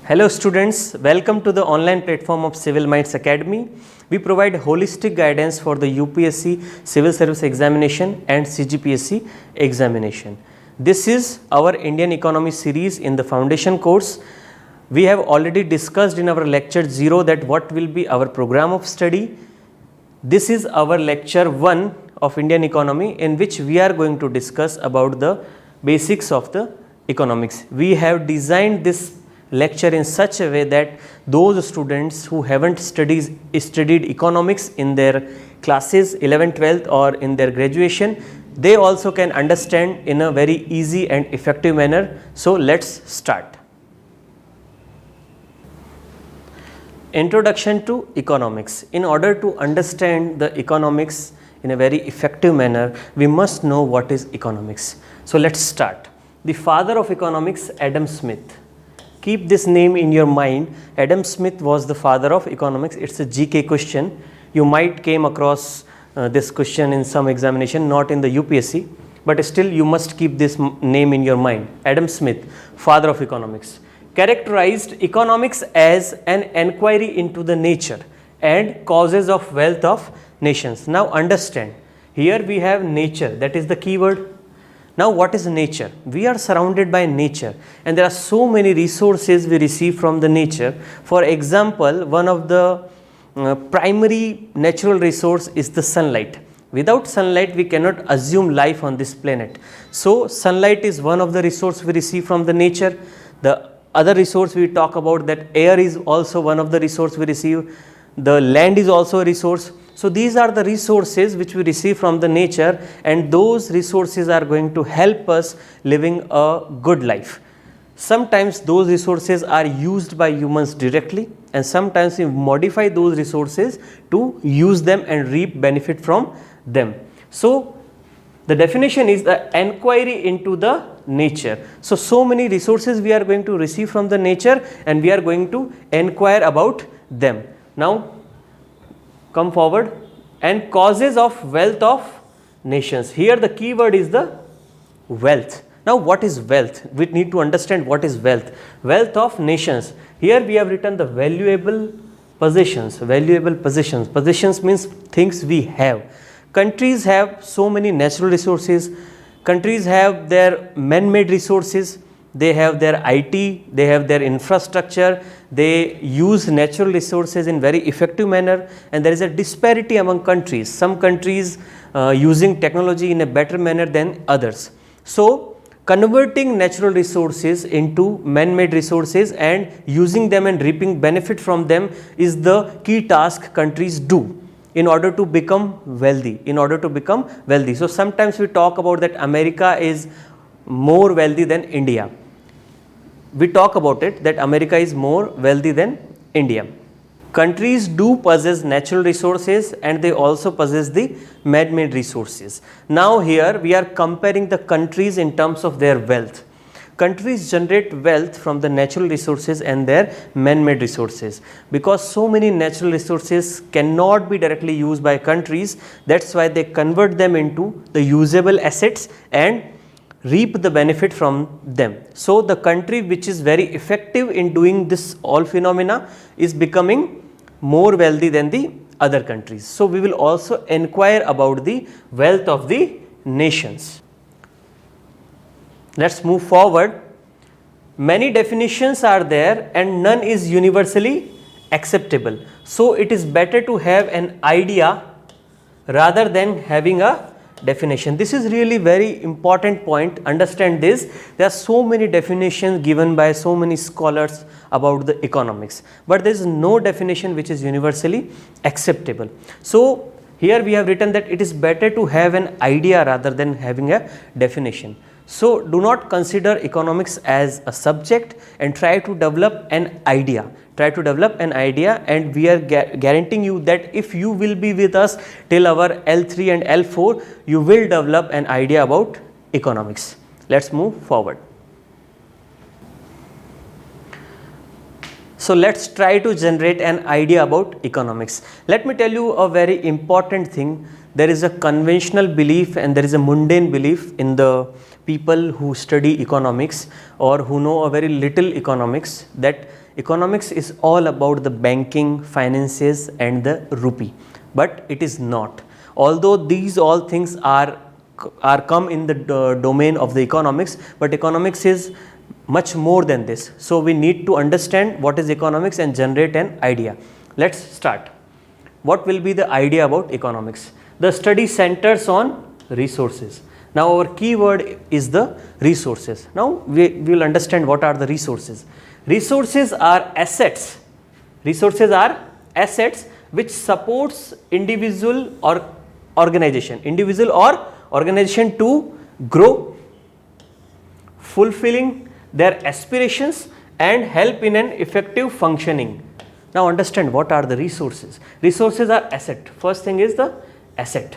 Hello students, welcome to the online platform of Civil Minds Academy. We provide holistic guidance for the UPSC Civil Service Examination and CGPSC examination. This is our Indian Economy series in the foundation course. We have already discussed in our lecture 0 that what will be our program of study. This is our lecture 1 of Indian economy, in which we are going to discuss about the basics of the economics. We have designed this lecture in such a way that those students who haven't studied economics in their classes 11th 12th or in their graduation, they also can understand in a very easy and effective manner. So let's start. Introduction to economics. In order to understand the economics in a very effective manner, we must know what is economics. So let's start. The father of economics, Adam Smith. Keep this name in your mind. Adam Smith was the father of economics. It's a GK question. You might came across this question in some examination, not in the UPSC, but still you must keep this name in your mind. Adam Smith, father of economics, characterized economics as an inquiry into the nature and causes of wealth of nations. Now understand, here we have nature, that is the keyword. Now what is nature? We are surrounded by nature and there are so many resources we receive from the nature. For example, one of the primary natural resource is the sunlight. Without sunlight we cannot assume life on this planet. So sunlight is one of the resource we receive from the nature. The other resource we talk about, that air is also one of the resource we receive. The land is also a resource. So these are the resources which we receive from the nature, and those resources are going to help us living a good life. Sometimes those resources are used by humans directly, and sometimes we modify those resources to use them and reap benefit from them. So the definition is the inquiry into the nature. So many resources we are going to receive from the nature and we are going to inquire about them. Now come forward. And causes of wealth of nations. Here the keyword is the wealth. Now what is wealth? We need to understand what is wealth. Wealth of nations. Here we have written the valuable possessions. Valuable possessions. Possessions means things we have. Countries have so many natural resources. Countries have their man-made resources. They have their IT, they have their infrastructure, they use natural resources in very effective manner, and there is a disparity among countries. Some countries using technology in a better manner than others. So converting natural resources into man-made resources and using them and reaping benefit from them is the key task countries do in order to become wealthy. So sometimes we talk about that America is more wealthy than India. We talk about it that America is more wealthy than India. Countries do possess natural resources and they also possess the man-made resources. Now here we are comparing the countries in terms of their wealth. Countries generate wealth from the natural resources and their man-made resources. Because so many natural resources cannot be directly used by countries, that's why they convert them into the usable assets and reap the benefit from them. So the country which is very effective in doing this all phenomena is becoming more wealthy than the other countries. So we will also inquire about the wealth of the nations. Let's move forward. Many definitions are there and none is universally acceptable. So it is better to have an idea rather than having a definition. This is really very important point. Understand this. There are so many definitions given by so many scholars about the economics, but there is no definition which is universally acceptable. So here we have written that it is better to have an idea rather than having a definition. So do not consider economics as a subject and try to develop an idea. And we are guaranteeing you that if you will be with us till our L3 and L4, you will develop an idea about economics. Let's move forward. So let's try to generate an idea about economics. Let me tell you a very important thing. There is a conventional belief and there is a mundane belief in the people who study economics or who know a very little economics, that Economics is all about the banking, finances and the rupee, but it is not. Although these all things are come in the domain of the economics, but economics is much more than this. So we need to understand what is economics and generate an idea. Let's start. What will be the idea about economics? The study centers on resources. Now our keyword is the resources. Now we will understand what are the resources. Resources are assets. Resources are assets which supports individual or organization to grow, fulfilling their aspirations and help in an effective functioning. Now understand what are the resources. Resources are asset. First thing is the asset.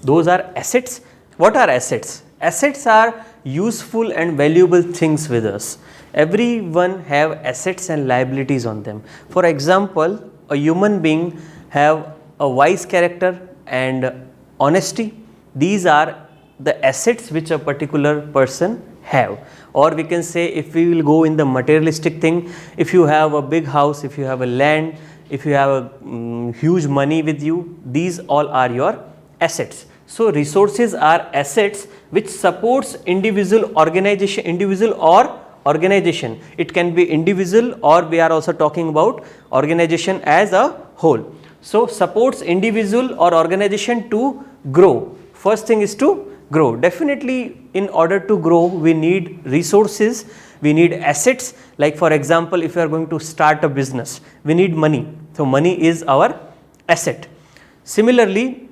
Those are assets. What are assets? Assets are useful and valuable things with us. Everyone have assets and liabilities on them. For example, a human being have a wise character and honesty. These are the assets which a particular person have. Or we can say, if we will go in the materialistic thing, if you have a big house, if you have a land, if you have a huge money with you, these all are your assets. So resources are assets which supports individual or organization. It can be individual, or we are also talking about organization as a whole. So supports individual or organization to grow. First thing is to grow. Definitely in order to grow we need resources, we need assets. Like for example, if you are going to start a business, we need money. So money is our asset. Similarly,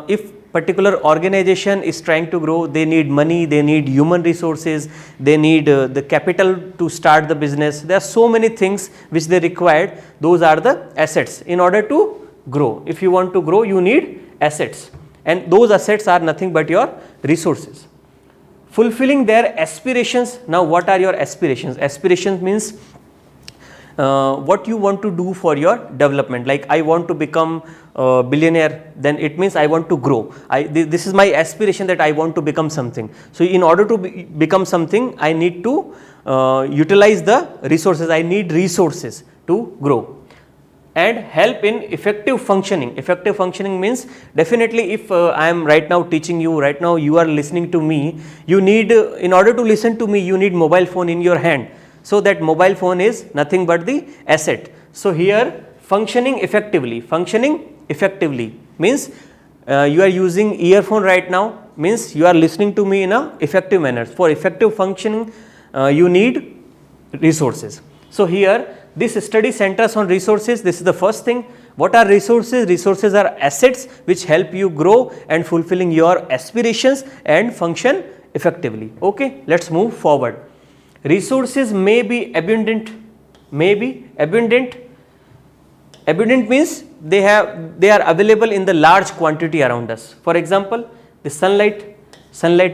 if particular organization is trying to grow, they need money, they need human resources, they need the capital to start the business. There are so many things which they required. Those are the assets in order to grow. If you want to grow, you need assets, and those assets are nothing but your resources. Fulfilling their aspirations. Now what are your aspirations? Aspirations means what you want to do for your development. Like I want to become a billionaire, then it means I want to grow. This is my aspiration, that I want to become something. So in order to become something, I need to utilize the resources. I need resources to grow. And help in effective functioning. Effective functioning means, definitely if I am right now teaching you, right now you are listening to me, you need, in order to listen to me, you need mobile phone in your hand. So that mobile phone is nothing but the asset. So here functioning effectively means you are using earphone right now, means you are listening to me in a effective manner. For effective functioning you need resources. So here this study centers on resources. This is the first thing. What are resources? Resources are assets which help you grow and fulfilling your aspirations and function effectively. Okay, let's move forward. Resources may be abundant. Abundant means they are available in the large quantity around us. For example, the sunlight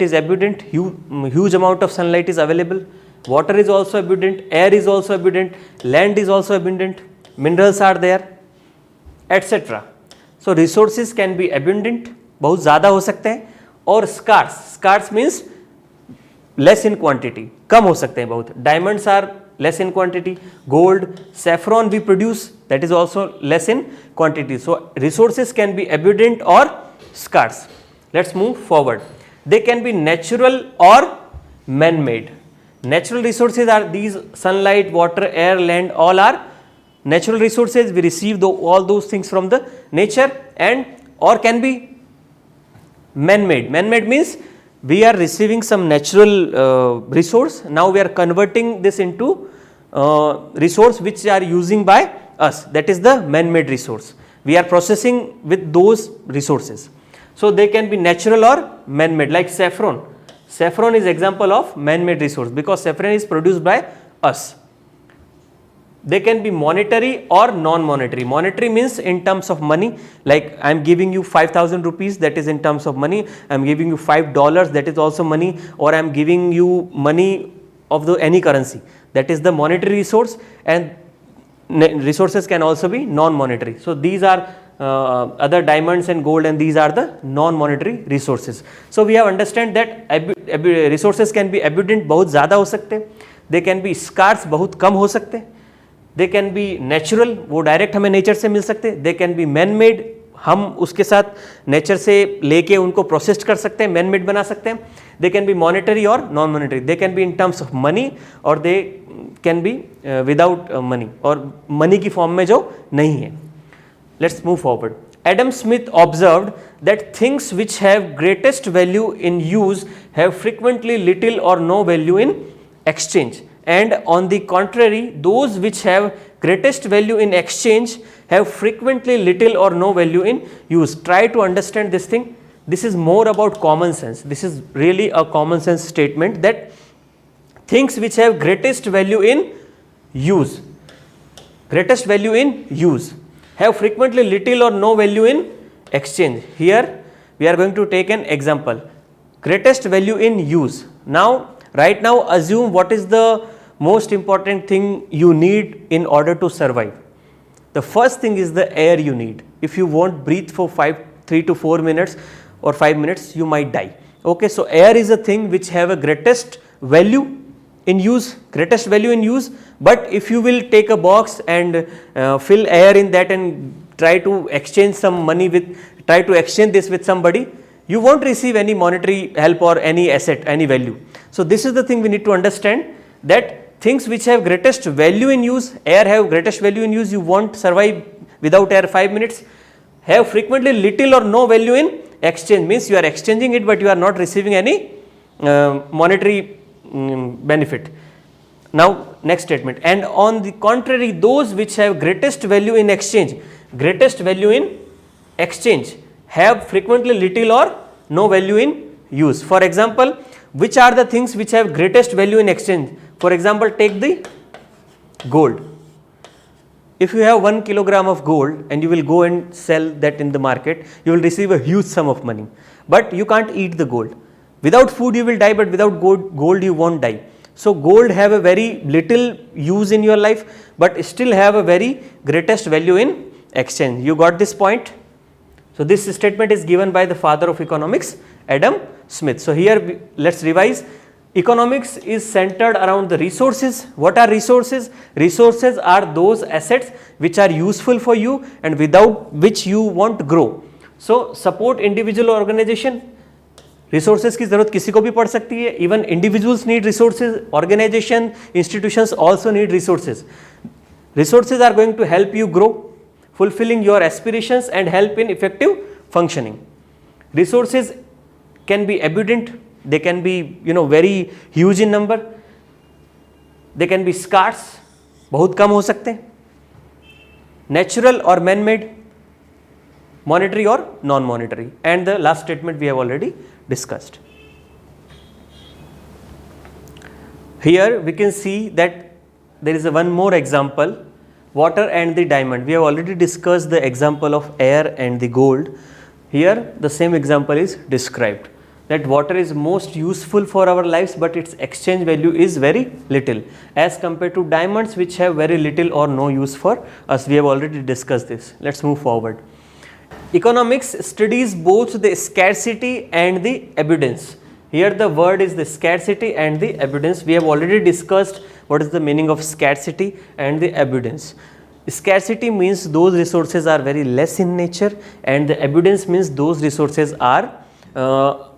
is abundant, huge amount of sunlight is available. Water is also abundant, air is also abundant, land is also abundant, minerals are there, etc. So resources can be abundant, बहुत ज़्यादा हो सकते हैं, और scarce means less in quantity, कम हो सकते हैं बहुत. Diamonds are less in quantity, gold, saffron we produce, that is also less in quantity. So resources can be abundant or scarce. Let's move forward. They can be natural or man-made. Natural resources are these: sunlight, water, air, land, all are natural resources. We receive all those things from the nature, and or can be man-made. Man-made means we are receiving some natural resource. Now we are converting this into resource which are using by us. That is the man-made resource. We are processing with those resources. So they can be natural or man-made. Like saffron. Saffron is example of man-made resource because saffron is produced by us. They can be monetary or non-monetary. Monetary means in terms of money, like I am giving you 5,000 rupees, that is in terms of money. I am giving you $5, that is also money, or I am giving you money of any currency, that is the monetary resource. And resources can also be non-monetary. So these are other diamonds and gold, and these are the non-monetary resources. So we have understand that resources can be abundant, बहुत ज़्यादा हो सकते, they can be scarce, बहुत कम हो सकते, दे can B natural, वो direct हमें nature से मिल सकते हैं. They can B man made, हम उसके साथ नेचर से लेके उनको प्रोसेस कर सकते हैं, मैन मेड बना सकते हैं. दे कैन बी मॉनेटरी और non monetary. They can be in terms of money और they can be without money, और मनी की फॉर्म में जो नहीं है. Let's move forward. Adam Smith observed that things which have greatest value in use have frequently little or no value in exchange, and on the contrary, those which have greatest value in exchange have frequently little or no value in use. Try to understand this thing. This is more about common sense. This is really a common sense statement that things which have greatest value in use, have frequently little or no value in exchange. Here we are going to take an example. Greatest value in use. Now, right now, assume what is the most important thing you need in order to survive. The first thing is the air you need. If you won't breathe for 3 to 4 minutes or 5 minutes, you might die. Okay, so air is a thing which have a greatest value in use, but if you will take a box and fill air in that and try to exchange some money try to exchange this with somebody, you won't receive any monetary help or any asset, any value. So this is the thing we need to understand, that things which have greatest value in use, air have greatest value in use, you won't survive without air 5 minutes, have frequently little or no value in exchange, means you are exchanging it but you are not receiving any monetary benefit. Now next statement, and on the contrary, those which have greatest value in exchange have frequently little or no value in use. For example, which are the things which have greatest value in exchange? For example, take the gold. If you have 1 kilogram of gold and you will go and sell that in the market, you will receive a huge sum of money, but you can't eat the gold. Without food you will die, but without gold you won't die. So gold have a very little use in your life, but still have a very greatest value in exchange. You got this point? So this statement is given by the father of economics, Adam Smith. So here let's revise. Economics is centered around the resources. What are resources? Resources are those assets which are useful for you and without which you won't grow. So support individual organization. Resources की जरूरत किसी को भी पड़ सकती है. Even individuals need resources, organization, institutions also need resources. Resources are going to help you grow, fulfilling your aspirations and help in effective functioning. Resources can be abundant, they can be very huge in number, they can be scarce, बहुत कम हो सकते हैं, natural or man-made, monetary or non-monetary, and the last statement we have already discussed. Here we can see that there is one more example, water and the diamond. We have already discussed the example of air and the gold. Here the same example is described, that water is most useful for our lives, but its exchange value is very little as compared to diamonds, which have very little or no use for us. We have already discussed this. Let's move forward. Economics studies both the scarcity and the abundance. Here the word is the scarcity and the abundance. We have already discussed what is the meaning of scarcity and the abundance. Scarcity means those resources are very less in nature, and the abundance means those resources are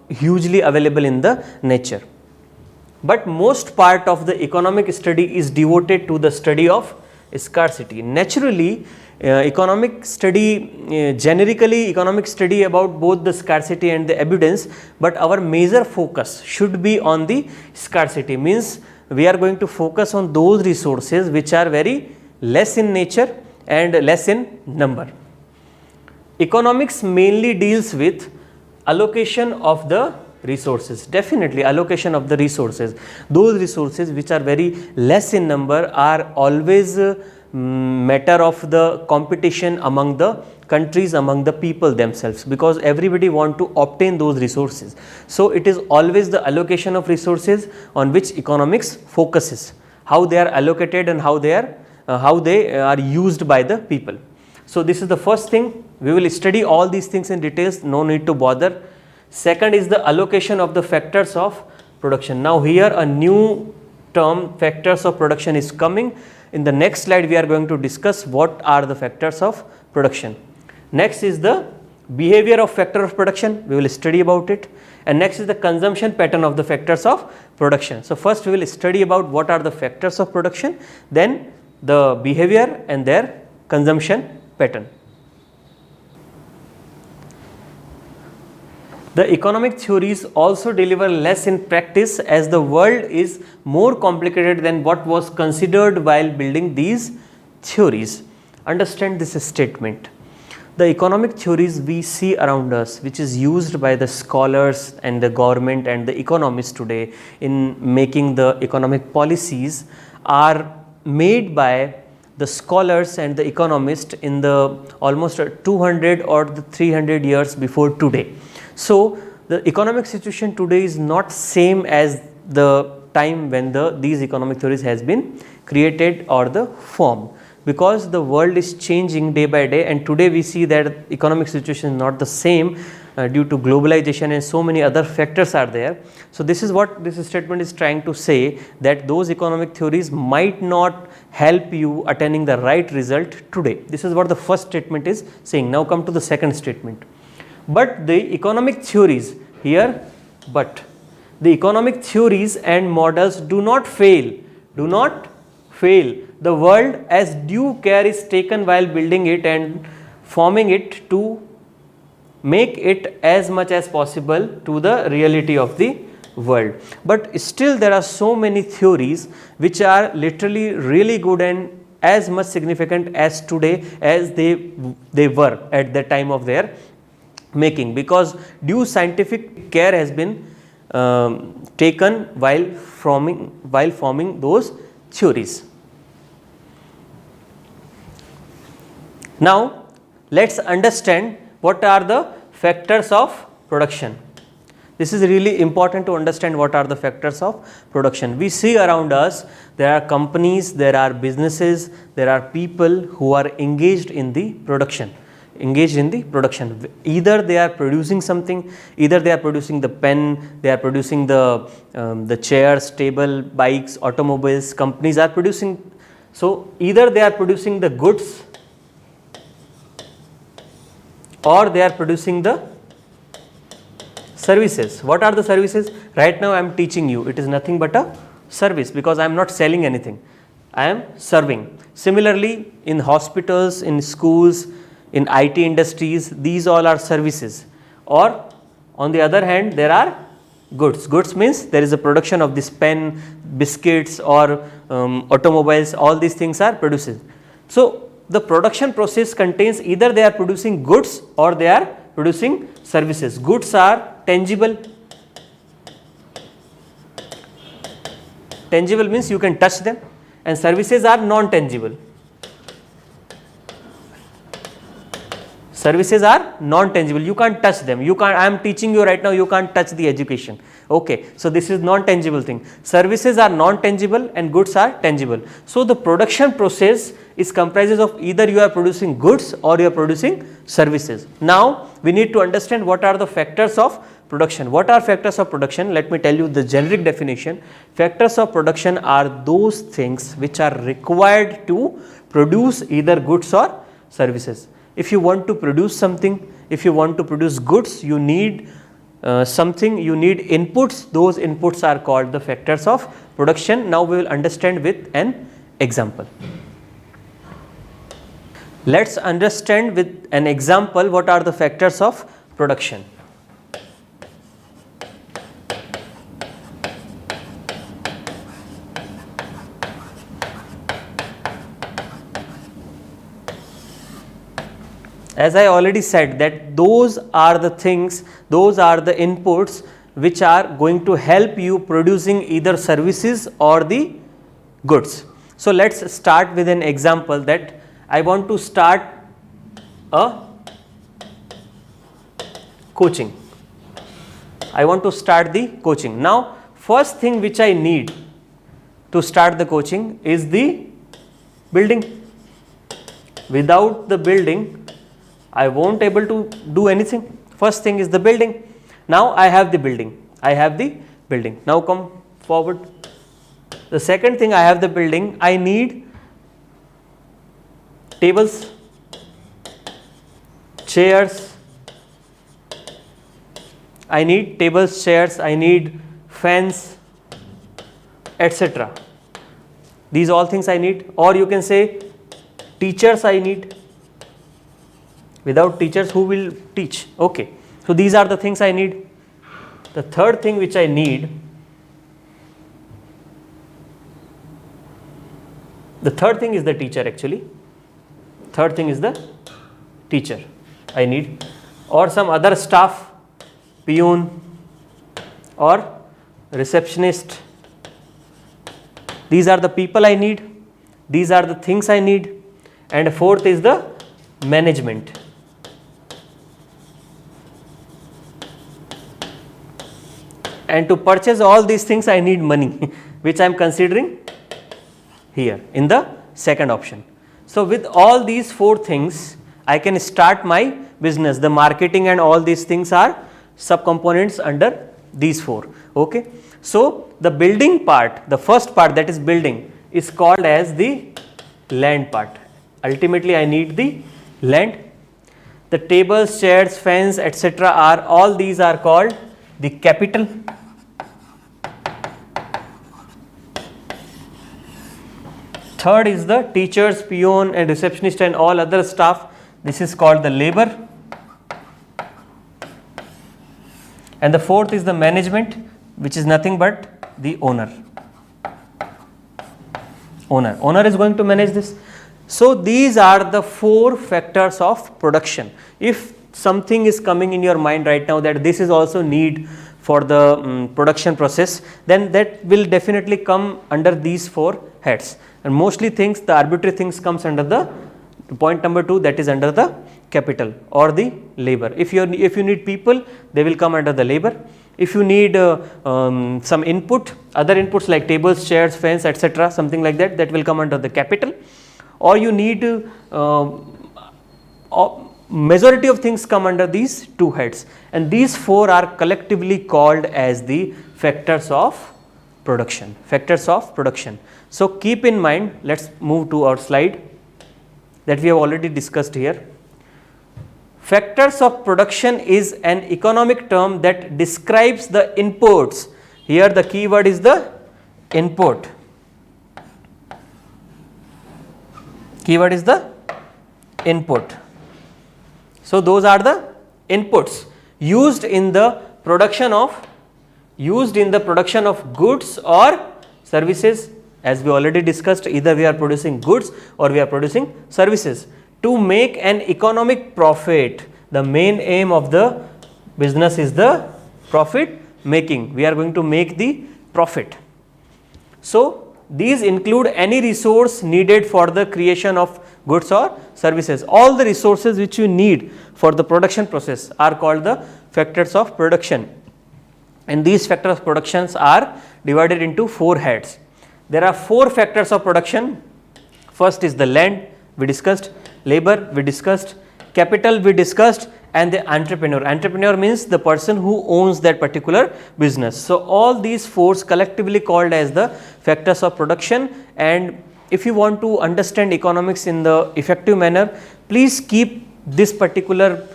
hugely available in the nature. But most part of the economic study is devoted to the study of scarcity. Naturally, generically economic study about both the scarcity and the abundance, but our major focus should be on the scarcity, means we are going to focus on those resources which are very less in nature and less in number. Economics mainly deals with allocation of the resources. Definitely allocation of the resources. Those resources which are very less in number are always matter of the competition among the countries, among the people themselves, because everybody want to obtain those resources. So it is always the allocation of resources on which economics focuses, how they are allocated and how they are used by the people. So this is the first thing. We will study all these things in details, no need to bother. Second is the allocation of the factors of production. Now here a new term, factors of production, is coming. In the next slide we are going to discuss what are the factors of production. Next is the behavior of factor of production, we will study about it, and next is the consumption pattern of the factors of production. So, first we will study about what are the factors of production, then the behavior and their consumption pattern. The economic theories also deliver less in practice as the world is more complicated than what was considered while building these theories. Understand this statement. The economic theories we see around us, which is used by the scholars and the government and the economists today in making the economic policies, are made by the scholars and the economists in the almost 200 or the 300 years before today. So, the economic situation today is not same as the time when these economic theories has been created or the formed, because the world is changing day by day, and today we see that economic situation is not the same due to globalization and so many other factors are there. So, this is what this statement is trying to say, that those economic theories might not help you attaining the right result today. This is what the first statement is saying. Now, come to the second statement. But the economic theories here, but the economic theories and models do not fail, The world as due care is taken while building it and forming it to make it as much as possible to the reality of the world. But still there are so many theories which are literally really good and as much significant as today as they were at the time of their making, because due scientific care has been taken while forming those theories. Now, let us understand what are the factors of production. This is really important to understand what are the factors of production. We see around us there are companies, there are businesses, there are people who are engaged in the production. Either they are producing something, either they are producing the pen, they are producing the chairs, table, bikes, automobiles, companies are producing. So, either they are producing the goods or they are producing the services. What are the services? Right now I am teaching you, it is nothing but a service, because I am not selling anything, I am serving. Similarly, in hospitals, in schools, in IT industries, these all are services. Or on the other hand, there are goods. Goods means there is a production of this pen, biscuits or automobiles, all these things are produced. So, the production process contains either they are producing goods or they are producing services. Goods are tangible. Tangible means you can touch them, and services are non-tangible. Services are non-tangible, you can't touch them, I am teaching you right now, you can't touch the education, okay. So, this is non-tangible thing. Services are non-tangible and goods are tangible. So, the production process is comprises of either you are producing goods or you are producing services. Now, we need to understand what are the factors of production. What are factors of production? Let me tell you the generic definition. Factors of production are those things which are required to produce either goods or services. If you want to produce something, if you want to produce goods, you need something, you need inputs. Those inputs are called the factors of production. Now, we will understand with an example. Let us understand with an example what are the factors of production. As I already said that those are the things, those are the inputs which are going to help you producing either services or the goods. So, let us start with an example that I want to start a coaching. I want to start the coaching. Now, first thing which I need to start the coaching is the building. Without the building, I won't able to do anything. First thing is the building. Now, I have the building. Now, come forward. The second thing, I have the building. I need tables, chairs, I need tables, chairs, I need fans, etc. These all things I need. Or you can say teachers I need. Without teachers, who will teach? Okay, so these are the things I need. The third thing which I need, the third thing is the teacher actually. Third thing is the teacher I need, or some other staff, peon or receptionist. These are the people I need. These are the things I need. And fourth is the management. And to purchase all these things I need money, which I am considering here in the second option. So with all these four things I can start my business. The marketing and all these things are subcomponents under these four. Okay. So the building part, the first part, that is building, is called as the land part. Ultimately I need the land. The tables, chairs, fans, etc. are, all these are called the capital. Third is the teachers, peon and receptionist and all other staff. This is called the labor. And the fourth is the management, which is nothing but the owner. Owner is going to manage this. So these are the four factors of production. If something is coming in your mind right now that this is also need for the production process, then that will definitely come under these four heads. And mostly things, the arbitrary things comes under the point number 2, that is under the capital or the labor. If you need people, they will come under the labor. If you need some input, other inputs like tables, chairs, fans, etc., something like that, that will come under the capital. Or you need majority of things come under these two heads, and these four are collectively called as the factors of production. Factors of production. So keep in mind, let's move to our slide that we have already discussed here. Factors of production is an economic term that describes the inputs. Here the keyword is the input. Keyword is the input. So those are the inputs used in the production of goods or services. As we already discussed, either we are producing goods or we are producing services. To make an economic profit, the main aim of the business is the profit making. We are going to make the profit. So these include any resource needed for the creation of goods or services. All the resources which you need for the production process are called the factors of production. And these factors of productions are divided into four heads. There are four factors of production. First is the land, we discussed. Labor, we discussed. Capital, we discussed. And the entrepreneur. Entrepreneur means the person who owns that particular business. So all these four collectively called as the factors of production. And if you want to understand economics in the effective manner, please keep this particular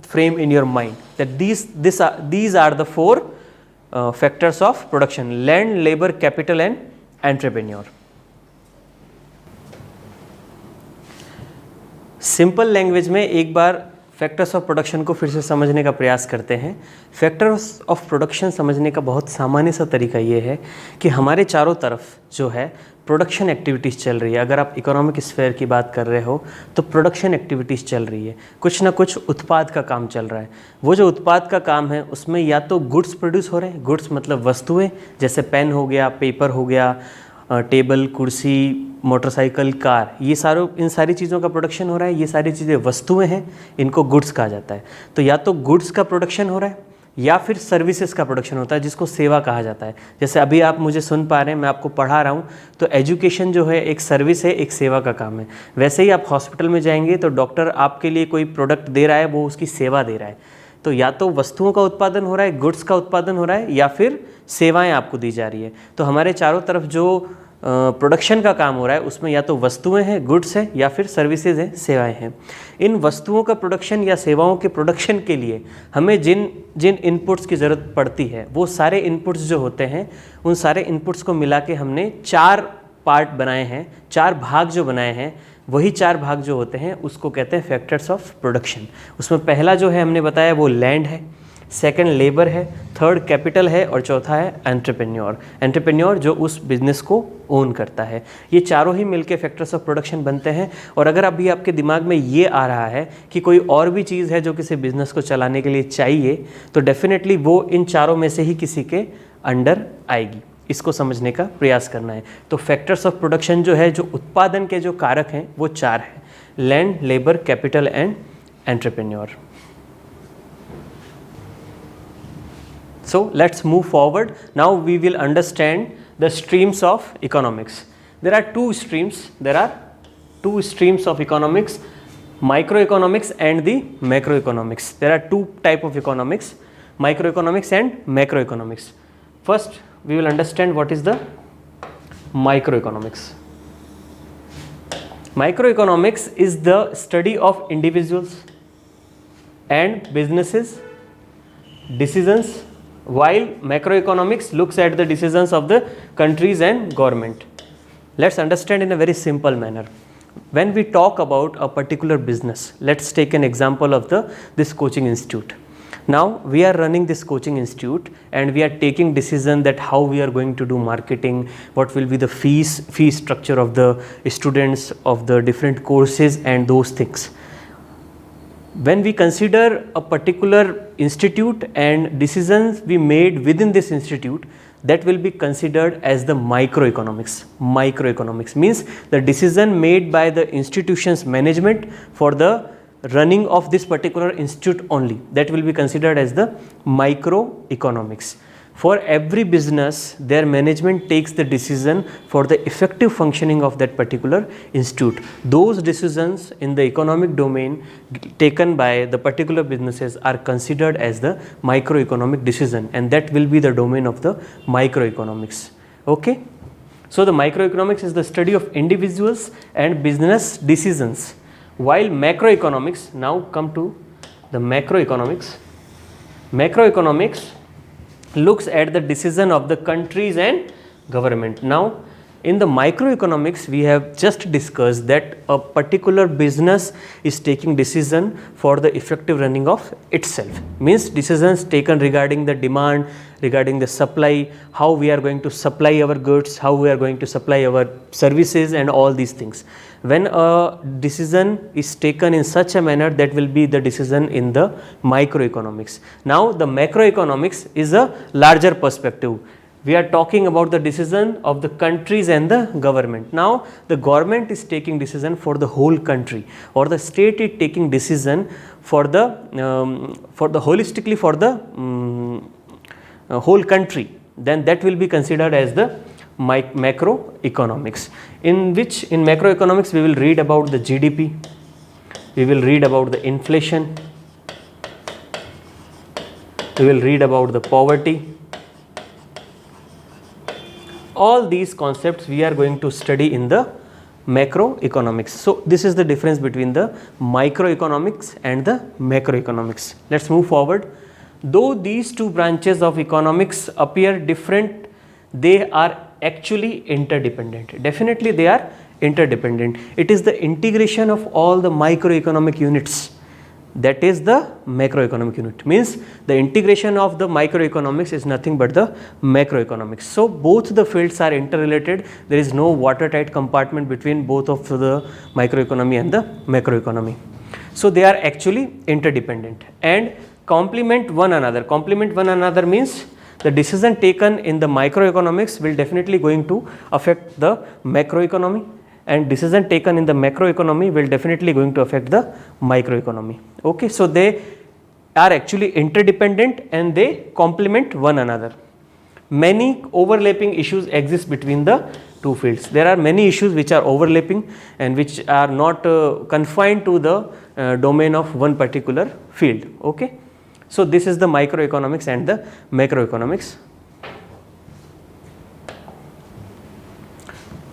frame in your mind, that these are the four factors of production: land, labor, capital and entrepreneur. Simple language में एक बार factors of production को फिर से समझने का प्रयास करते हैं। फैक्टर्स ऑफ प्रोडक्शन समझने का बहुत सामान्य सा तरीका ये है कि हमारे चारों तरफ जो है प्रोडक्शन एक्टिविटीज़ चल रही है। अगर आप इकोनॉमिक स्फीयर की बात कर रहे हो तो प्रोडक्शन एक्टिविटीज़ चल रही है, कुछ ना कुछ उत्पाद का काम चल रहा है। वो जो उत्पाद का काम है उसमें या तो गुड्स प्रोड्यूस हो रहे हैं, गुड्स मतलब वस्तुएं, जैसे पेन हो गया, पेपर हो गया, टेबल, कुर्सी, मोटरसाइकिल, कार, ये इन सारी चीज़ों का प्रोडक्शन हो रहा है। ये सारी चीज़ें वस्तुएं हैं, इनको गुड्स कहा जाता है। तो या तो गुड्स का प्रोडक्शन हो रहा है या फिर सर्विसेज का प्रोडक्शन होता है, जिसको सेवा कहा जाता है। जैसे अभी आप मुझे सुन पा रहे हैं, मैं आपको पढ़ा रहा हूँ, तो एजुकेशन जो है एक सर्विस है, एक सेवा का काम है। वैसे ही आप हॉस्पिटल में जाएंगे तो डॉक्टर आपके लिए कोई प्रोडक्ट दे रहा है, वो उसकी सेवा दे रहा है। तो या तो वस्तुओं का उत्पादन हो रहा है, गुड्स का उत्पादन हो रहा है, या फिर सेवाएं आपको दी जा रही है। तो हमारे चारों तरफ जो प्रोडक्शन का काम हो रहा है उसमें या तो वस्तुएं हैं, गुड्स हैं, या फिर सर्विसेज हैं, सेवाएं हैं। इन वस्तुओं का प्रोडक्शन या सेवाओं के प्रोडक्शन के लिए हमें जिन जिन इनपुट्स की ज़रूरत पड़ती है वो सारे इनपुट्स जो होते हैं उन सारे इनपुट्स को मिला के हमने 4 पार्ट बनाए हैं, 4 भाग जो बनाए हैं, वही 4 भाग जो होते हैं उसको कहते हैं फैक्टर्स ऑफ प्रोडक्शन। उसमें पहला जो है हमने बताया वो लैंड है, सेकंड लेबर है, थर्ड कैपिटल है और चौथा है एंटरप्रेन्योर। एंटरप्रेन्योर जो उस बिजनेस को ओन करता है। ये चारों ही मिलके फैक्टर्स ऑफ प्रोडक्शन बनते हैं। और अगर अभी आपके दिमाग में ये आ रहा है कि कोई और भी चीज़ है जो किसी बिजनेस को चलाने के लिए चाहिए, तो डेफिनेटली वो इन चारों में से ही किसी के अंडर आएगी। इसको समझने का प्रयास करना है। तो फैक्टर्स ऑफ प्रोडक्शन जो है, जो उत्पादन के जो कारक हैं वो 4 हैं: land, labour, capital and entrepreneur. So let's move forward. Now we will understand the streams of economics. There are 2 streams. There are 2 streams of economics: microeconomics and the macroeconomics. There are 2 type of economics: microeconomics and macroeconomics. First, we will understand what is the microeconomics. Microeconomics is the study of individuals and businesses decisions, while macroeconomics looks at the decisions of the countries and government. Let's understand in a very simple manner. When we talk about a particular business, let's take an example of this coaching institute. Now we are running this coaching institute and we are taking decision that how we are going to do marketing, what will be the fee structure of the students of the different courses and those things. When we consider a particular institute and decisions we made within this institute, that will be considered as the microeconomics. Microeconomics means the decision made by the institution's management for the running of this particular institute only, that will be considered as the microeconomics. For every business, their management takes the decision for the effective functioning of that particular institute. Those decisions in the economic domain taken by the particular businesses are considered as the microeconomic decision, and that will be the domain of the microeconomics. Okay? So the microeconomics is the study of individuals and business decisions, while macroeconomics, now come to the macroeconomics. Macroeconomics looks at the decision of the countries and government. Now in the microeconomics we have just discussed that a particular business is taking decision for the effective running of itself, means decisions taken regarding the demand, regarding the supply, how we are going to supply our goods, how we are going to supply our services and all these things. When a decision is taken in such a manner, that will be the decision in the microeconomics. Now the macroeconomics is a larger perspective. We are talking about the decision of the countries and the government. Now the government is taking decision for the whole country, or the state is taking decision for the holistically for the whole country. Then that will be considered as the macroeconomics, in which in macroeconomics we will read about the GDP, we will read about the inflation, we will read about the poverty. All these concepts we are going to study in the macroeconomics. So this is the difference between the microeconomics and the macroeconomics. Let's move forward. Though these 2 branches of economics appear different, they are actually interdependent. Definitely they are interdependent. It is the integration of all the microeconomic units, that is the macroeconomic unit. Means the integration of the microeconomics is nothing but the macroeconomics. So both the fields are interrelated. There is no watertight compartment between both of the microeconomy and the macroeconomy. So they are actually interdependent and complement one another. Complement one another means the decision taken in the microeconomics will definitely going to affect the macroeconomy, and decision taken in the macroeconomy will definitely going to affect the microeconomy. Okay, so they are actually interdependent and they complement one another. Many overlapping issues exist between the 2 fields. There are many issues which are overlapping and which are not confined to the domain of one particular field. Okay, so this is the microeconomics and the macroeconomics.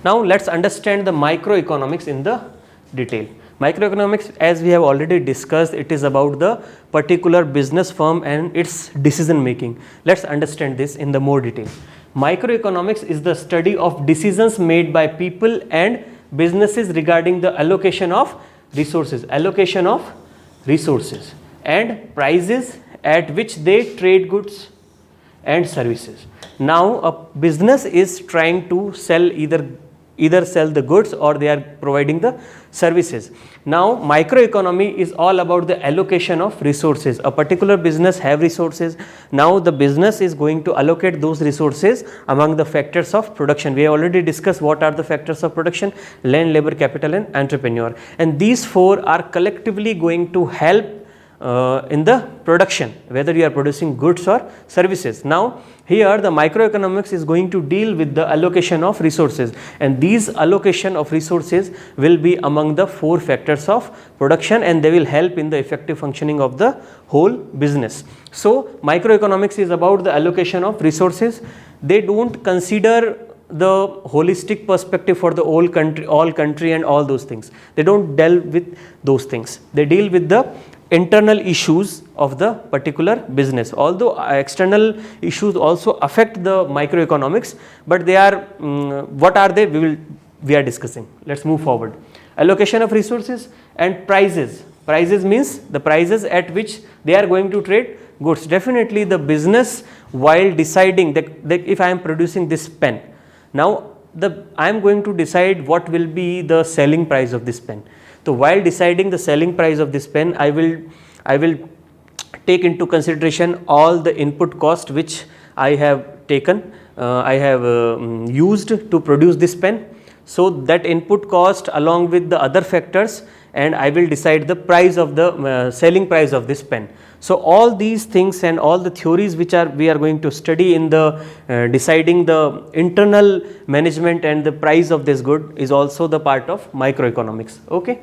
Now let's understand the microeconomics in the detail. Microeconomics, as we have already discussed, it is about the particular business firm and its decision making. Let's understand this in the more detail. Microeconomics is the study of decisions made by people and businesses regarding the allocation of resources and prices at which they trade goods and services. Now a business is trying to sell either sell the goods or they are providing the services. Now microeconomy is all about the allocation of resources. A particular business have resources. Now the business is going to allocate those resources among the factors of production. We have already discussed what are the factors of production: land, labor, capital and entrepreneur, and these four are collectively going to help in the production, whether you are producing goods or services. Now here the microeconomics is going to deal with the allocation of resources, and these allocation of resources will be among the four factors of production, and they will help in the effective functioning of the whole business. So microeconomics is about the allocation of resources. They don't consider the holistic perspective for the all country and all those things. They don't delve with those things. They deal with the internal issues of the particular business, although external issues also affect the microeconomics, but they are what are they, we are discussing. Let's move forward. Allocation of resources and prices. Prices means the prices at which they are going to trade goods. Definitely the business, while deciding that if I am producing this pen, now I am going to decide what will be the selling price of this pen. So while deciding the selling price of this pen, I will take into consideration all the input cost which I have taken, used to produce this pen. So that input cost along with the other factors, and I will decide the price of the selling price of this pen. So all these things and all the theories which we are going to study in the deciding the internal management and the price of this good is also the part of microeconomics. Okay,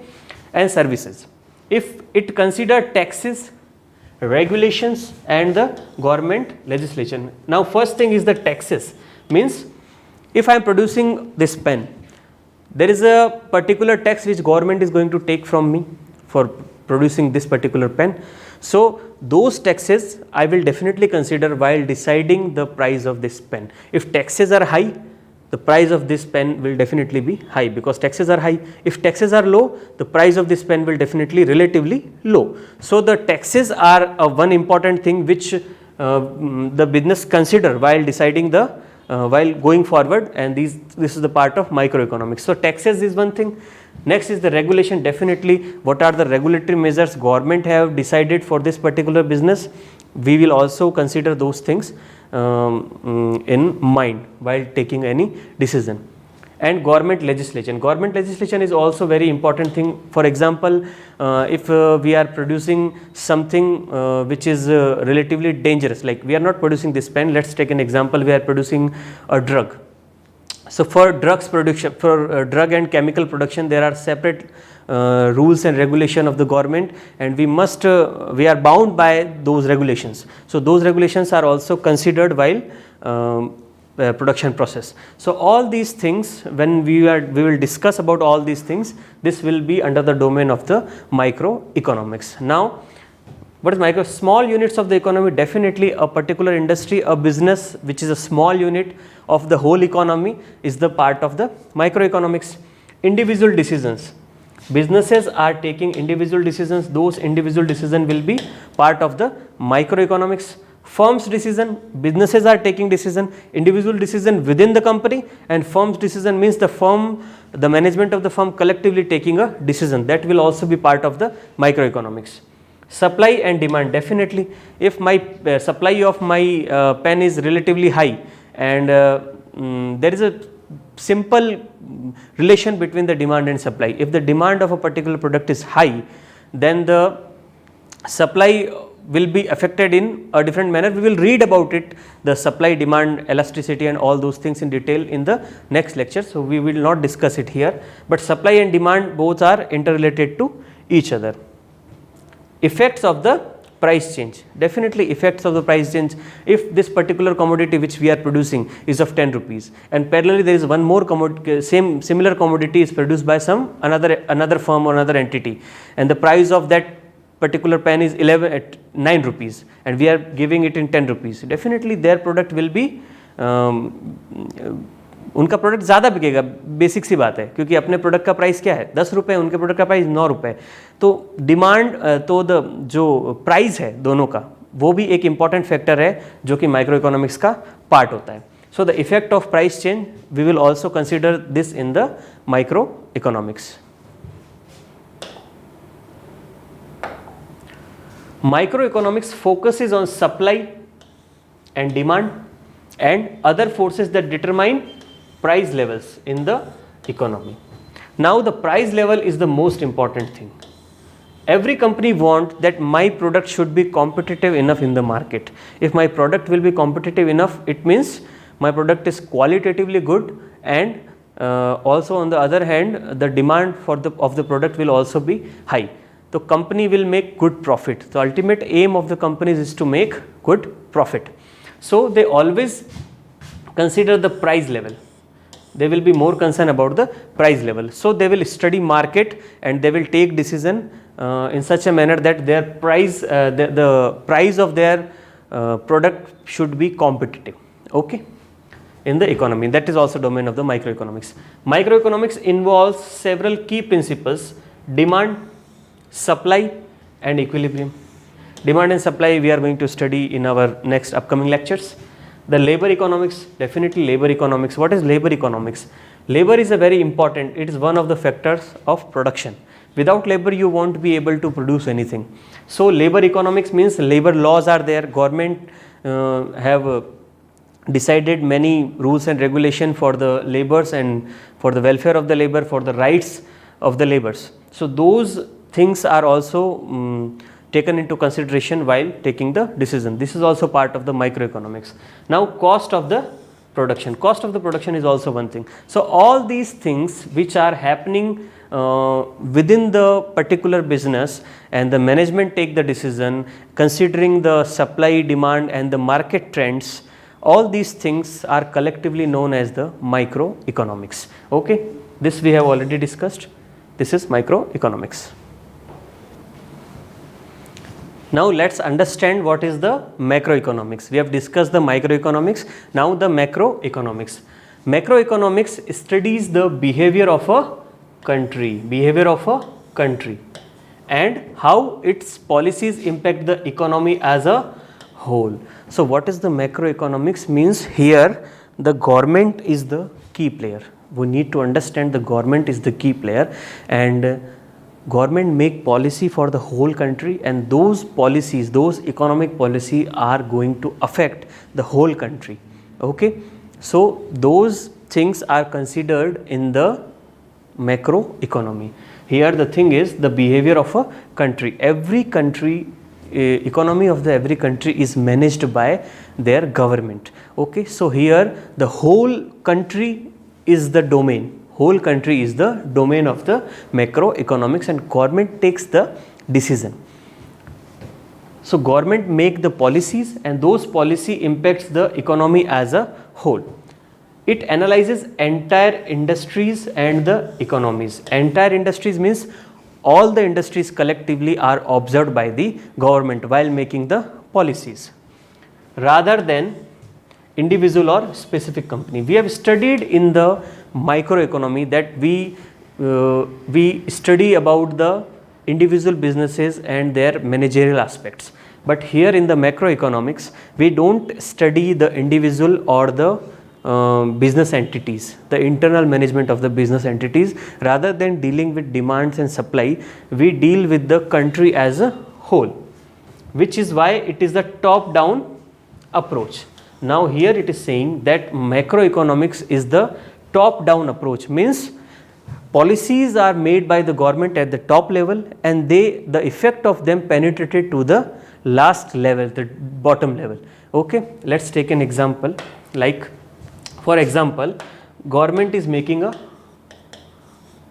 and services. If it consider taxes, regulations and the government legislation. Now first thing is the taxes, means if I am producing this pen, there is a particular tax which government is going to take from me for producing this particular pen. So those taxes I will definitely consider while deciding the price of this pen. If taxes are high, the price of this pen will definitely be high because taxes are high. If taxes are low, the price of this pen will definitely relatively low. So the taxes are one important thing which the business consider while deciding the while going forward, and this is the part of microeconomics. So taxes is one thing. Next is the regulation. Definitely what are the regulatory measures government have decided for this particular business. We will also consider those things in mind while taking any decision. And government legislation. Government legislation is also very important thing. For example, if we are producing something which is relatively dangerous, like we are not producing this pen, let's take an example, we are producing a drug. So for drugs production, for drug and chemical production, there are separate rules and regulation of the government, and we are bound by those regulations. So those regulations are also considered while production process. So all these things, when we will discuss about all these things, this will be under the domain of the microeconomics. Now what is micro? Small units of the economy. Definitely a particular industry, a business which is a small unit of the whole economy is the part of the microeconomics. Individual decisions. Businesses are taking individual decisions. Those individual decisions will be part of the microeconomics. Firm's decision, businesses are taking decision, individual decision within the company, and firm's decision means the firm, the management of the firm collectively taking a decision. That will also be part of the microeconomics. Supply and demand. Definitely if my supply of my pen is relatively high, and there is a simple relation between the demand and supply. If the demand of a particular product is high, then the supply will be affected in a different manner. We will read about it, the supply, demand, elasticity and all those things in detail in the next lecture. So we will not discuss it here, but supply and demand both are interrelated to each other. Effects of the price change. Definitely effects of the price change. If this particular commodity which we are producing is of 10 rupees and parallelly there is one more commodity, similar commodity is produced by some another firm or another entity, and the price of that particular pen is 9 rupees and we are giving it in 10 rupees, definitely their product will be उनका product ज़्यादा बिकेगा, basic सी बात है, क्योंकि अपने product का price क्या है 10 रुपये, उनके प्रोडक्ट का प्राइस 9 रुपये. तो डिमांड तो जो प्राइस है दोनों का वो भी एक इम्पॉर्टेंट फैक्टर है जो कि माइक्रो इकोनॉमिक्स का पार्ट होता है. So the effect of price change we will also consider this in the microeconomics. Microeconomics focuses on supply and demand and other forces that determine price levels in the economy. Now the price level is the most important thing. Every company wants that my product should be competitive enough in the market. If my product will be competitive enough, it means my product is qualitatively good, and also on the other hand the demand of the product will also be high. The company will make good profit. The ultimate aim of the companies is to make good profit. So they always consider the price level. They will be more concerned about the price level. So they will study market and they will take decision in such a manner that their price, the price of their product should be competitive. Okay, in the economy. That is also domain of the microeconomics. Microeconomics involves several key principles: demand, supply and equilibrium. Demand and supply we are going to study in our next upcoming lectures. The labor economics, definitely labor economics. What is labor economics? Labor is a very important, it is one of the factors of production. Without labor you won't be able to produce anything. So labor economics means labor laws are there. Government have decided many rules and regulation for the laborers and for the welfare of the labor, for the rights of the laborers. So those things are also taken into consideration while taking the decision. This is also part of the microeconomics. Now cost of the production. Cost of the production is also one thing. So all these things which are happening within the particular business, and the management take the decision considering the supply, demand and the market trends, all these things are collectively known as the microeconomics. Okay, this we have already discussed. This is microeconomics. Now let's understand what is the macroeconomics. We have discussed the microeconomics, now the macroeconomics. Macroeconomics studies the behavior of a country, and how its policies impact the economy as a whole. So what is the macroeconomics? Means here the government is the key player. We need to understand the government is the key player, and government make policy for the whole country, and those policies, those economic policy are going to affect the whole country. Okay, so those things are considered in the macroeconomy. Here the thing is the behavior of a country. Every country, economy of the every country is managed by their government. Okay, so here the whole country is the domain. Whole country is the domain of the macroeconomics, and government takes the decision. So government make the policies, and those policy impacts the economy as a whole. It analyzes entire industries and the economies. Entire industries means all the industries collectively are observed by the government while making the policies, rather than individual or specific company. We have studied in the microeconomy that we study about the individual businesses and their managerial aspects, but here in the macroeconomics we don't study the individual or the business entities, the internal management of the business entities. Rather than dealing with demands and supply, we deal with the country as a whole, which is why it is the top down approach. Now here it is saying that macroeconomics is the top down approach, means policies are made by the government at the top level, and the effect of them penetrated to the last level, the bottom level. Okay, let's take an example. Like for example, government is making a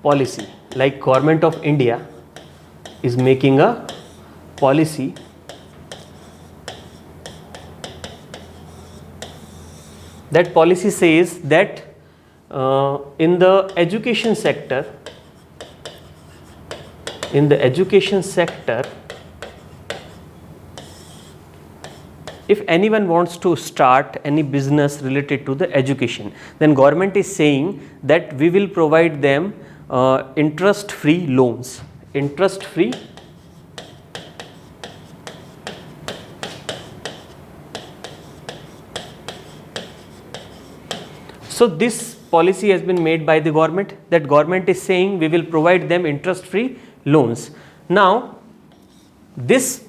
policy, like government of India is making a policy That policy says that in the education sector, if anyone wants to start any business related to the education, then government is saying that we will provide them interest free loans. Interest free So this policy has been made by the government, that government is saying we will provide them interest free loans. Now this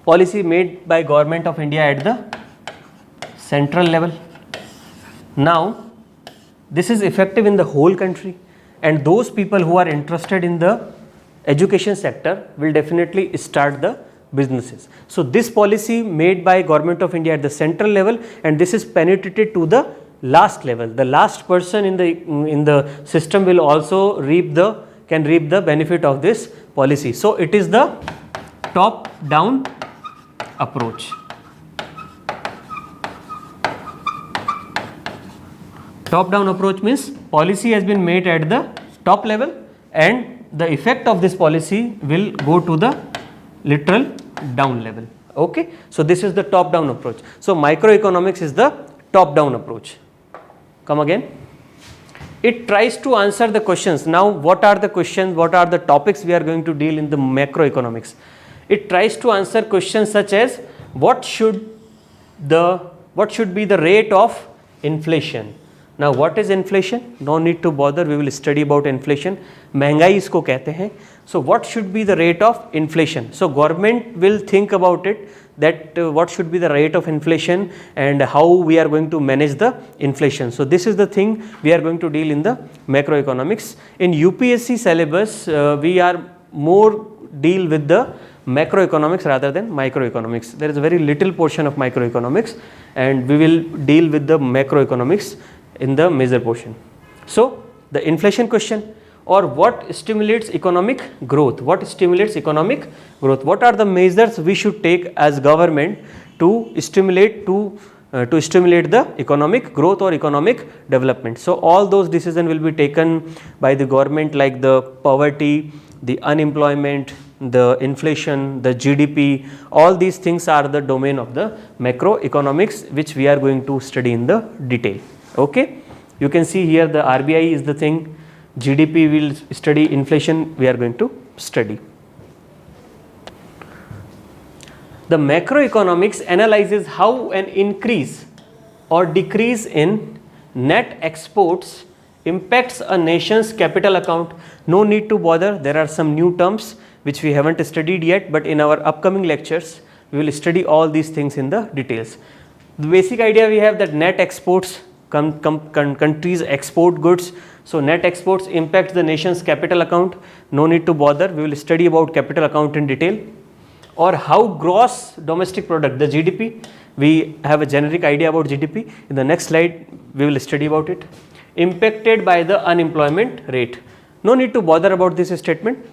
policy made by Government of India at the central level. Now this is effective in the whole country, and those people who are interested in the education sector will definitely start the businesses. So this policy made by Government of India at the central level, and this is penetrated to the last level. The last person in the system will also can reap the benefit of this policy. So it is the top down approach. Top down approach means policy has been made at the top level, and the effect of this policy will go to the literal down level. Okay, so this is the top down approach. So microeconomics is the top down approach. Come again. It tries to answer the questions. Now what are the questions, what are the topics we are going to deal in the macroeconomics? It tries to answer questions such as what should be the rate of inflation. Now what is inflation? No need to bother, we will study about inflation. महंगाई इसको कहते हैं. So what should be the rate of inflation? So government will think about it, that what should be the rate of inflation and how we are going to manage the inflation. So this is the thing we are going to deal in the macroeconomics. In UPSC syllabus, we are more deal with the macroeconomics rather than microeconomics. There is a very little portion of microeconomics, and we will deal with the macroeconomics in the major portion. So the inflation question, or what stimulates economic growth? What stimulates economic growth? What are the measures we should take as government to stimulate the economic growth or economic development? So all those decisions will be taken by the government, like the poverty, the unemployment, the inflation, the GDP. All these things are the domain of the macroeconomics, which we are going to study in the detail. Okay, you can see here the RBI is the thing, GDP will study, inflation we are going to study. The macroeconomics analyzes how an increase or decrease in net exports impacts a nation's capital account. No need to bother, there are some new terms which we haven't studied yet, but in our upcoming lectures we will study all these things in the details. The basic idea we have that net exports, countries export goods, so net exports impact the nation's capital account. No need to bother, we will study about capital account in detail. Or how gross domestic product, the GDP, we have a generic idea about GDP. In the next slide we will study about it. Impacted by the unemployment rate. No need to bother about this statement.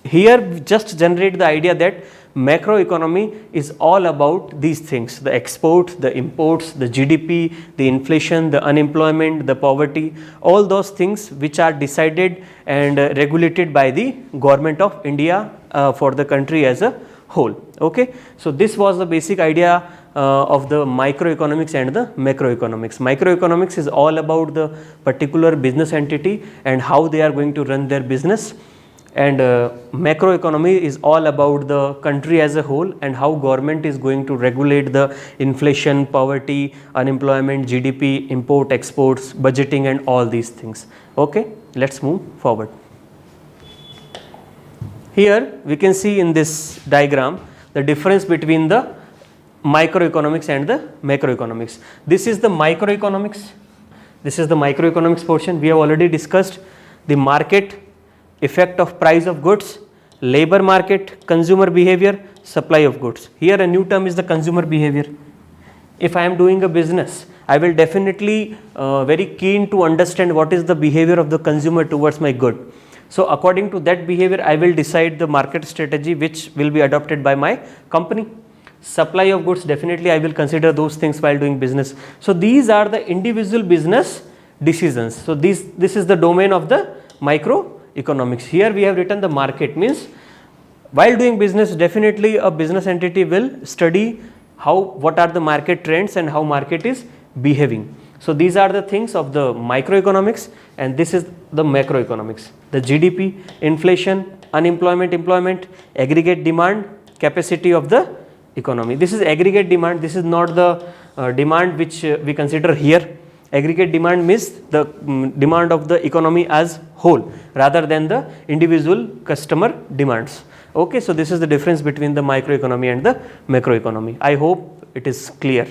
Here we just generate the idea that macroeconomy is all about these things: the exports, the imports, the GDP, the inflation, the unemployment, the poverty, all those things which are decided and regulated by the Government of India for the country as a whole. Okay, so this was the basic idea of the microeconomics and the macroeconomics. Microeconomics is all about the particular business entity and how they are going to run their business, and macroeconomy is all about the country as a whole and how government is going to regulate the inflation, poverty, unemployment, GDP, import, exports, budgeting, and all these things. Okay, let's move forward. Here we can see in this diagram the difference between the microeconomics and the macroeconomics. This is the microeconomics. This is the microeconomics portion. We have already discussed the market, effect of price of goods, labor market, consumer behavior, supply of goods. Here a new term is the consumer behavior. If I am doing a business, I will definitely very keen to understand what is the behavior of the consumer towards my good. So according to that behavior, I will decide the market strategy which will be adopted by my company. supply of goods, definitely I will consider those things while doing business. So these are the individual business decisions. So this is the domain of the microeconomics. Here we have written the market, means while doing business, definitely a business entity will study what are the market trends and how market is behaving. So these are the things of the microeconomics, and this is the macroeconomics. The GDP, inflation, unemployment, employment, aggregate demand, capacity of the economy. This is aggregate demand. This is not the demand which we consider here. Aggregate demand means the demand of the economy as whole rather than the individual customer demands. Okay, so this is the difference between the microeconomy and the macroeconomy. I hope it is clear.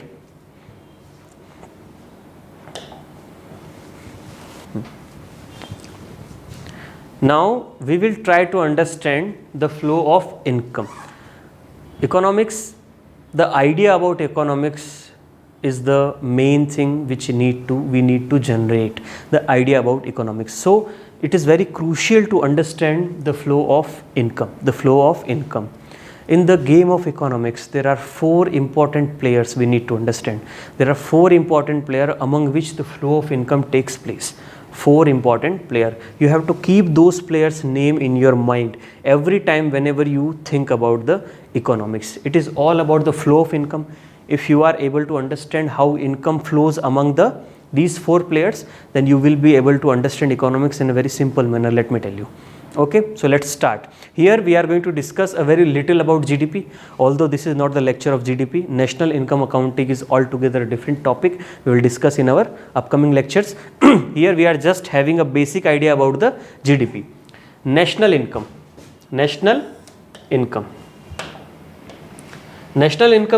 Now we will try to understand the flow of income. Economics, the idea about economics is the main thing which we need to generate, the idea about economics. So it is very crucial to understand the flow of income, In the game of economics, there are 4 important players we need to understand. There are 4 important players among which the flow of income takes place. 4 important players. You have to keep those players' name in your mind every time whenever you think about the economics. It is all about the flow of income. If you are able to understand how income flows among these 4 players, then you will be able to understand economics in a very simple manner, let me tell you. Okay, so let's start. Here we are going to discuss a very little about GDP, although this is not the lecture of GDP. National income accounting is altogether a different topic we will discuss in our upcoming lectures. Here we are just having a basic idea about the GDP. National income. National income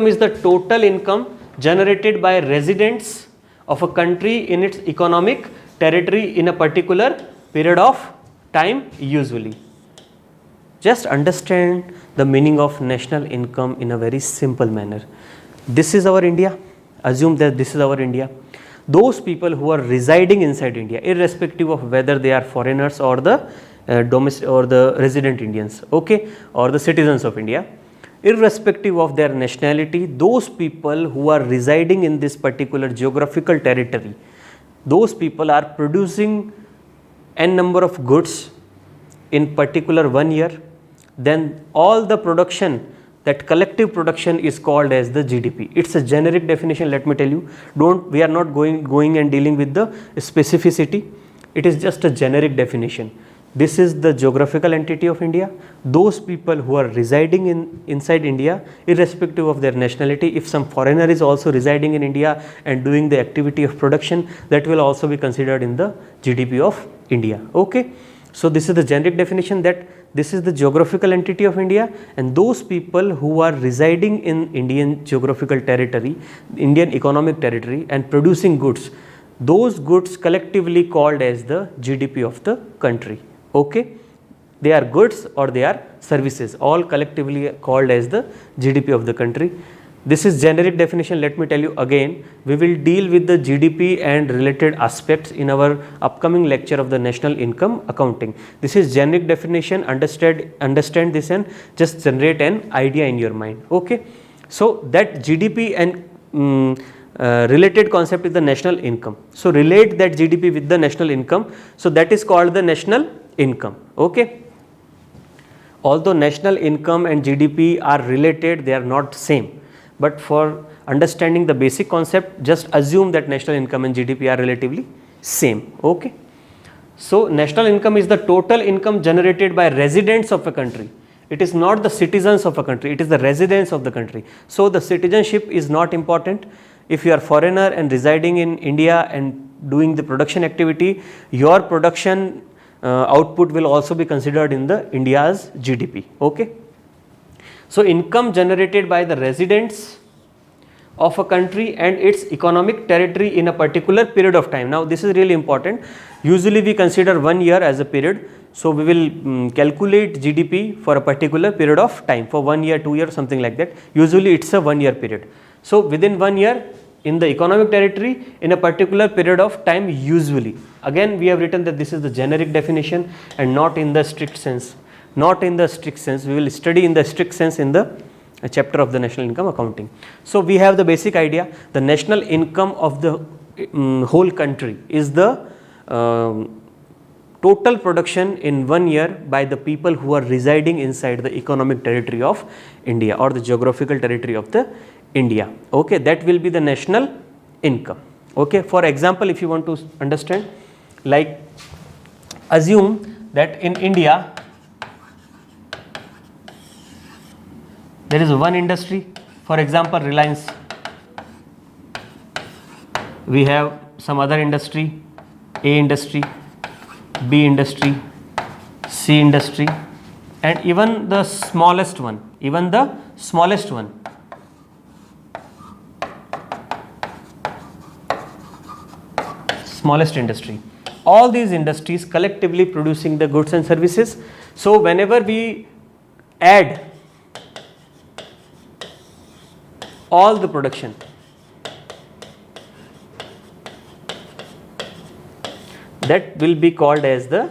is the total income generated by residents of a country in its economic territory in a particular period of time usually. Just understand the meaning of national income in a very simple manner. This is our India. Assume that this is our India. Those people who are residing inside India, irrespective of whether they are foreigners or the domestic or the resident Indians, okay, or the citizens of India, irrespective of their nationality, those people who are residing in this particular geographical territory, those people are producing n number of goods in particular 1 year, then all the production, that collective production is called as the GDP. It's a generic definition, let me tell you. We are not going and dealing with the specificity. It is just a generic definition. This is the geographical entity of India. Those people who are residing inside India, irrespective of their nationality, if some foreigner is also residing in India and doing the activity of production, that will also be considered in the GDP of India. Okay. So this is the generic definition, that this is the geographical entity of India, and those people who are residing in Indian geographical territory, Indian economic territory, and producing goods, those goods collectively called as the GDP of the country. Okay, they are goods or they are services, all collectively called as the GDP of the country. This is generic definition. Let me tell you again, we will deal with the GDP and related aspects in our upcoming lecture of the national income accounting. This is generic definition. Understand this and just generate an idea in your mind. Okay, so that GDP and related concept is the national income. So relate that GDP with the national income. So that is called the national income. Okay. Although national income and GDP are related, they are not same. But for understanding the basic concept, just assume that national income and GDP are relatively same. Okay. So national income is the total income generated by residents of a country. It is not the citizens of a country, it is the residents of the country. So the citizenship is not important. If you are foreigner and residing in India and doing the production activity, your production output will also be considered in the India's GDP. Okay. So income generated by the residents of a country and its economic territory in a particular period of time. Now this is really important. Usually we consider 1 year as a period. So we will calculate GDP for a particular period of time, for 1 year, 2 years, something like that. Usually it's a 1 year period. So within 1 year in the economic territory in a particular period of time usually. Again we have written that this is the generic definition and not in the strict sense. Not in the strict sense. We will study in the strict sense in the a chapter of the national income accounting. So we have the basic idea. The national income of the whole country is the total production in 1 year by the people who are residing inside the economic territory of India or the geographical territory of the India. Okay, that will be the national income. Okay, for example, if you want to understand, like assume that in India there is one industry, for example Reliance. We have some other industry, A industry, B industry, C industry, and even the smallest one, smallest industry. All these industries collectively producing the goods and services. So whenever we add all the production, that will be called as the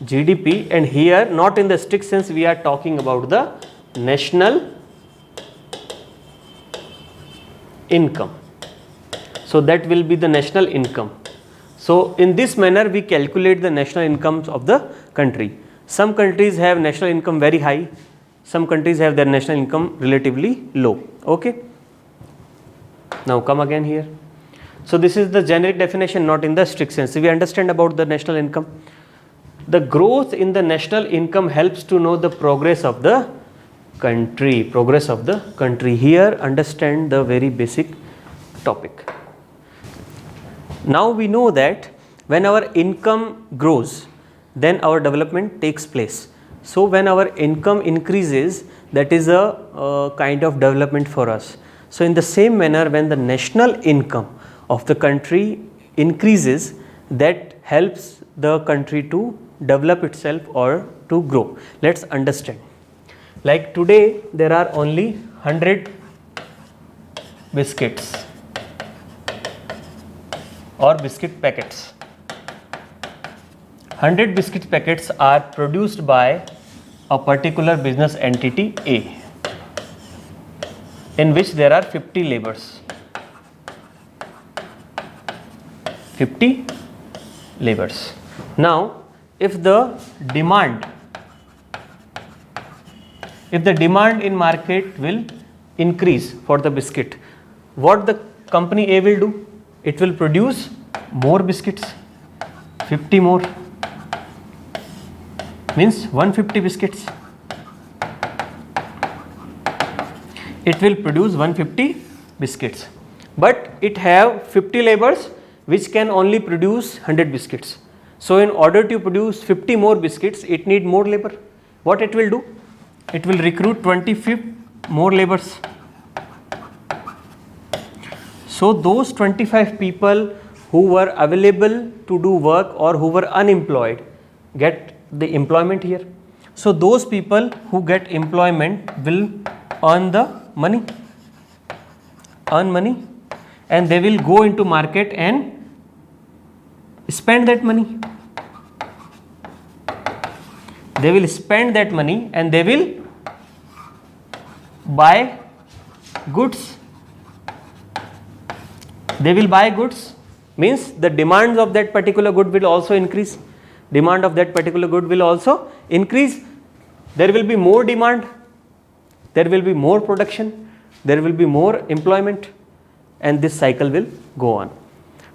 GDP, and here not in the strict sense we are talking about the national income. So that will be the national income. So in this manner we calculate the national incomes of the country. Some countries have national income very high, some countries have their national income relatively low. Okay. Now come again here. So this is the generic definition, not in the strict sense. We understand about the national income. The growth in the national income helps to know the progress of the country. Here understand the very basic topic. Now we know that when our income grows, then our development takes place. So when our income increases, that is a kind of development for us. So in the same manner, when the national income of the country increases, that helps the country to develop itself or to grow. Let's understand. Like today there are only 100 biscuits or biscuit packets. 100 biscuit packets are produced by a particular business entity A, in which there are 50 laborers. 50 laborers. Now, if the demand in market will increase for the biscuit, what the company A will do? It will produce more biscuits, 50 more, means 150 biscuits. It will produce 150 biscuits, but it have 50 laborers which can only produce 100 biscuits. So in order to produce 50 more biscuits, it need more labor. What it will do? It will recruit 25 more laborers. So those 25 people who were available to do work or who were unemployed get the employment here. So those people who get employment will earn the money, and they will go into market and spend that money. They will spend that money and they will buy goods. They will buy goods, means the demands of that particular good will also increase. Demand of that particular good will also increase. There will be more demand, there will be more production, there will be more employment, and this cycle will go on.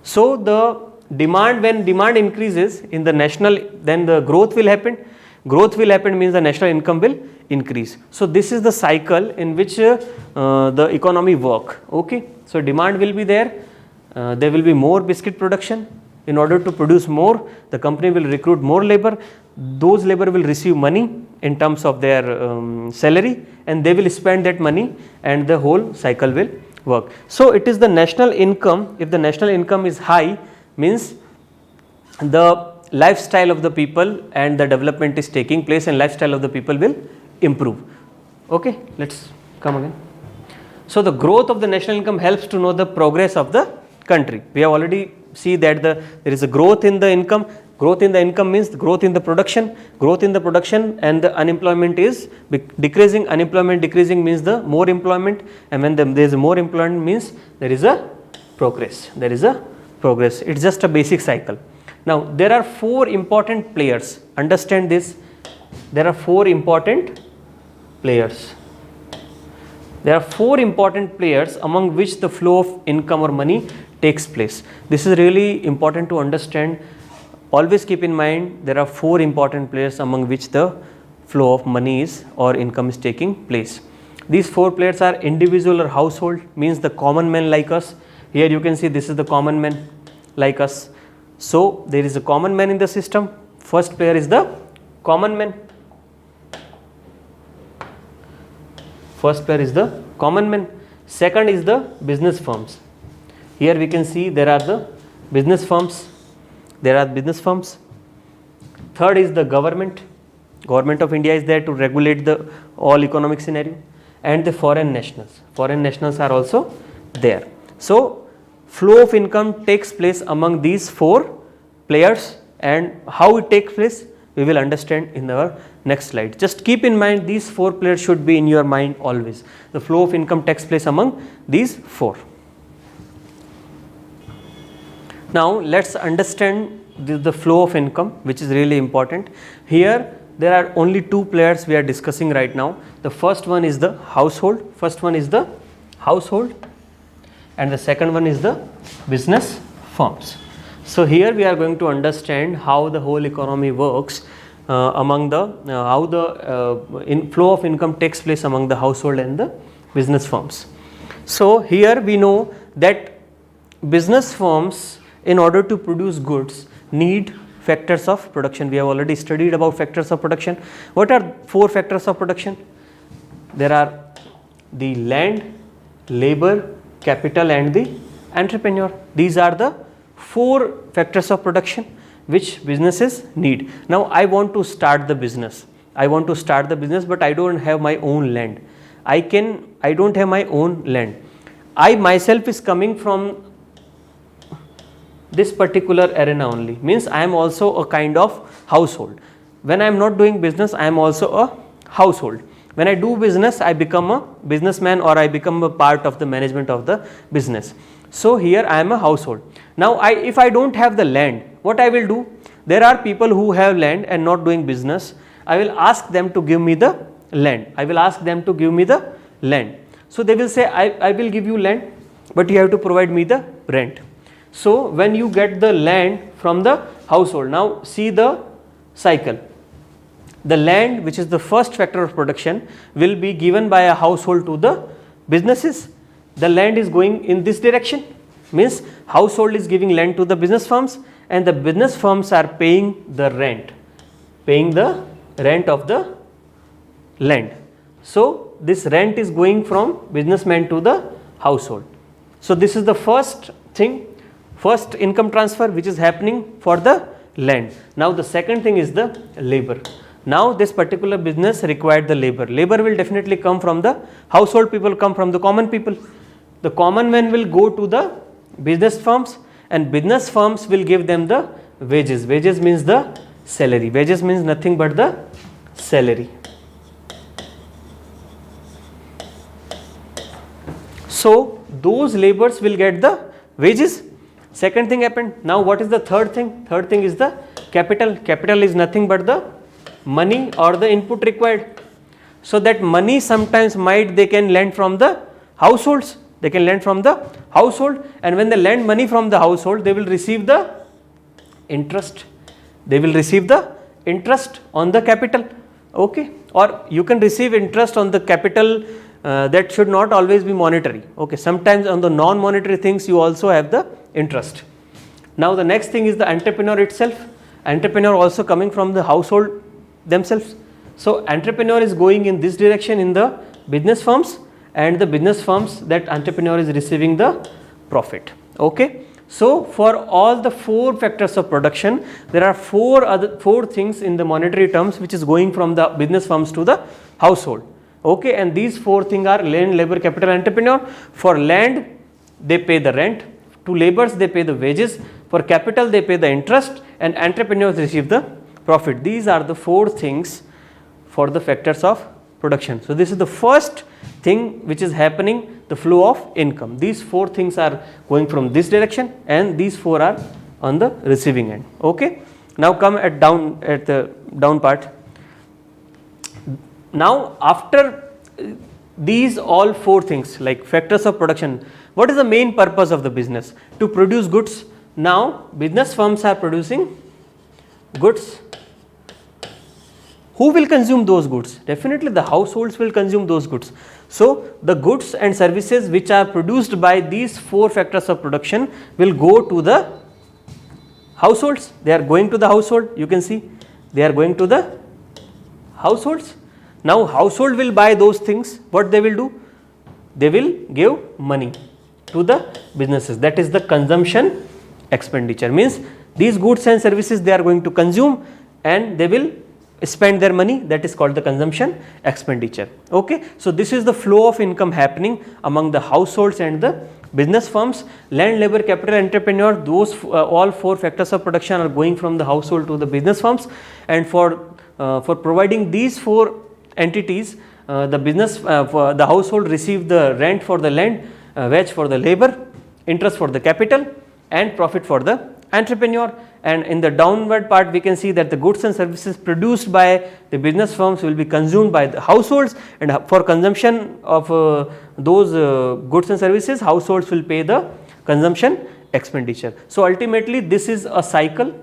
So the demand, when demand increases in the national, then the growth will happen. Growth will happen means the national income will increase. So this is the cycle in which the economy work. Okay. So demand will be there. There will be more biscuit production. In order to produce more, the company will recruit more labor. Those labor will receive money in terms of their salary, and they will spend that money, and the whole cycle will work. So it is the national income. If the national income is high, means the lifestyle of the people and the development is taking place, and lifestyle of the people will improve. Okay, let's come again. So the growth of the national income helps to know the progress of the country. We have already see that there is a growth in the income. Growth in the income means growth in the production, and the unemployment is decreasing. Unemployment decreasing means the more employment, and when there is more employment means there is a progress. It's just a basic cycle. Now there are 4 important players. Understand this. There are 4 important players. There are 4 important players among which the flow of income or money takes place. This is really important to understand. Always keep in mind there are 4 important players among which the flow of money is or income is taking place. These 4 players are individual or household, means the common man like us. Here you can see this is the common man like us. So there is a common man in the system. First player is the common man. First player is the common man. Second is the business firms. Here we can see there are the business firms. Third is the government. Government of India is there to regulate the all economic scenario, and the foreign nationals. Foreign nationals are also there. So flow of income takes place among these 4 players, and how it takes place we will understand in our next slide. Just keep in mind these 4 players should be in your mind always. The flow of income takes place among these 4. Now let's understand the flow of income, which is really important. Here there are only 2 players we are discussing right now. The first one is the household. And the second one is the business firms. So here we are going to understand how the whole economy works among the how the flow of income takes place among the household and the business firms. So here we know that business firms, in order to produce goods, need factors of production. We have already studied about factors of production. What are 4 factors of production? There are the land, labor, capital and the entrepreneur. These are the 4 factors of production which businesses need. Now I want to start the business. But I don't have my own land. I don't have my own land. I myself is coming from this particular arena only, means I am also a kind of household. When I am not doing business, I am also a household. When I do business, I become a businessman or I become a part of the management of the business. So here I am a household. Now if I don't have the land, what I will do? There are people who have land and not doing business. I will ask them to give me the land. So they will say, I will give you land, but you have to provide me the rent. So when you get the land from the household, now see the cycle. The land, which is the first factor of production, will be given by a household to the businesses. The land is going in this direction, means household is giving land to the business firms and the business firms are paying the rent of the land. So this rent is going from businessman to the household. So this is the first thing, first income transfer which is happening for the land. Now the second thing is the labor. Now this particular business required the labor. Labor will definitely come from the household people, come from the common people. The common man will go to the business firms and business firms will give them the wages. Wages means the salary. Wages means nothing but the salary. So those laborers will get the wages. Second thing happened. Now what is the third thing? Third thing is the capital. Capital is nothing but the money or the input required. So that money sometimes they can lend from the households. They can lend from the household, and when they lend money from the household, they will receive the interest. They will receive the interest on the capital. Okay, or you can receive interest on the capital. That should not always be monetary. Okay, sometimes on the non-monetary things you also have the interest. Now the next thing is the entrepreneur itself. Entrepreneur also coming from the household themselves. So entrepreneur is going in this direction in the business firms, and the business firms, that entrepreneur is receiving the profit. Okay, so for all the 4 factors of production, there are 4 things in the monetary terms which is going from the business firms to the household. Okay, and these 4 things are land, labor, capital, entrepreneur. For land they pay the rent, to laborers they pay the wages, For capital they pay the interest and entrepreneurs receive the profit. These are the 4 things for the factors of production. So this is the first thing which is happening, the flow of income. These 4 things are going from this direction and these 4 are on the receiving end. Okay. Now come at the down part. Now after these all 4 things like factors of production, what is the main purpose of the business? To produce goods. Now business firms are producing goods. Who will consume those goods? Definitely the households will consume those goods. So the goods and services which are produced by these 4 factors of production will go to the households. They are going to the household, you can see they are going to the households. Now household will buy those things. What they will do? They will give money to the businesses. That is the consumption expenditure. Means these goods and services they are going to consume and they will spend their money. That is called the consumption expenditure. Okay. So this is the flow of income happening among the households and the business firms. Land, labor, capital, entrepreneur, those all 4 factors of production are going from the household to the business firms, and for providing these 4 entities, the business for the household receive the rent for the land, wage for the labor, interest for the capital and profit for the entrepreneur. And in the downward part we can see that the goods and services produced by the business firms will be consumed by the households, and for consumption of those goods and services households will pay the consumption expenditure. So ultimately this is a cycle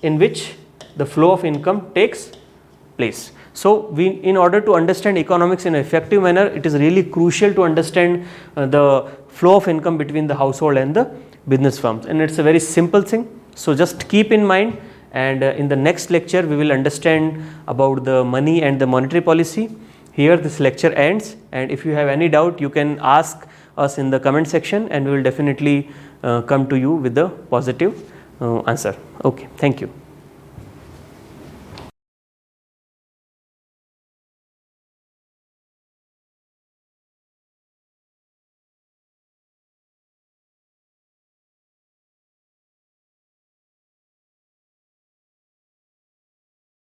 in which the flow of income takes place. So in order to understand economics in an effective manner, it is really crucial to understand the flow of income between the household and the business firms, and it's a very simple thing. So just keep in mind, and in the next lecture we will understand about the money and the monetary policy. Here this lecture ends, and if you have any doubt you can ask us in the comment section and we will definitely come to you with the positive answer. Okay, thank you.